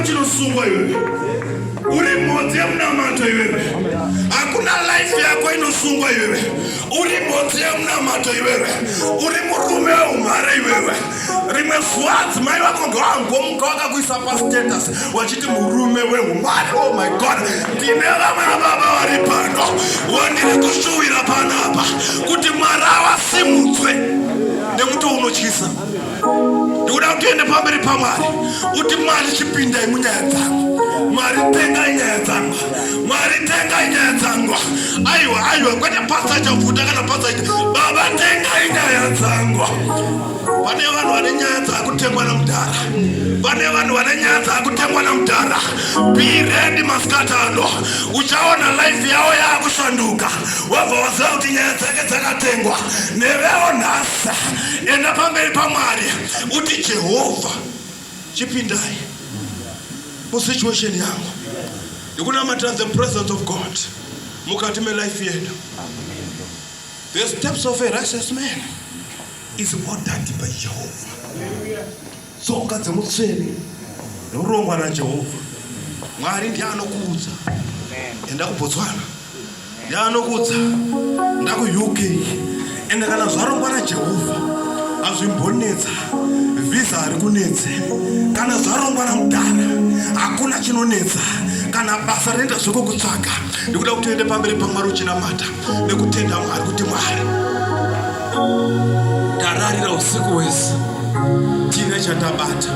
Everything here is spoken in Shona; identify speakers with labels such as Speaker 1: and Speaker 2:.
Speaker 1: chinosungwa iwewe. Uri mhodzi yemunamato iwewe. Hakuna life yako inosungwa iwewe. Uri mhodzi yemunamato iwewe. Uri murume weumhare iwewe. Rimwe zuva mai vako ngavangomuka vakakuisa pastatus vachiti murume weumhare. Oh my God, ndine vamwe vababa vari pano wandiri kushuwira panapa kuti Mwari avasimudzwe nemuto unotyisa. Ndikuda kuti uende pamberi paMwari uti Mwari chipindai munyaya dzangu. Mwari tengai nyaya dzangu. Mwari tengai nyaya dzangu. Aiwa kwete pasta chavhuta kana pasta ita baba tengai nyaya dzangu. Pane vanhu vane nyaya dzakutengwa namudhara. Pane vanhu vane nyaya dzakutengwa namudhara. Be ready masikatano. Uchaona life yavo yakushanduka. Wabva waziva kuti nyaya dzake dzakatengwa. Nevewo nhasi enda pamberi paMwari uti Jehovah chipindai musituation yangu. Ndikunamata the presence of God mukati melife yedu. The steps of a righteous man is ordered by Jehovah. Tsoka dzemutsvene urongwa naJehovah. Mwari ndiye anokuudza enda kuBotswana, ndiye anokuudza enda kuUK. Ende kana zvarongwa naJehovah hazvimbonetsa, visa hari kunetse. Kana zvarongwa namudhara hakuna chinonetsa. Kana basa renda zvokukutsvaga. Ndikuda kuti uende pamberi paMwari uchinamata nekutenda Mwari kuti Mwari tararira usiku wese tine chatabata.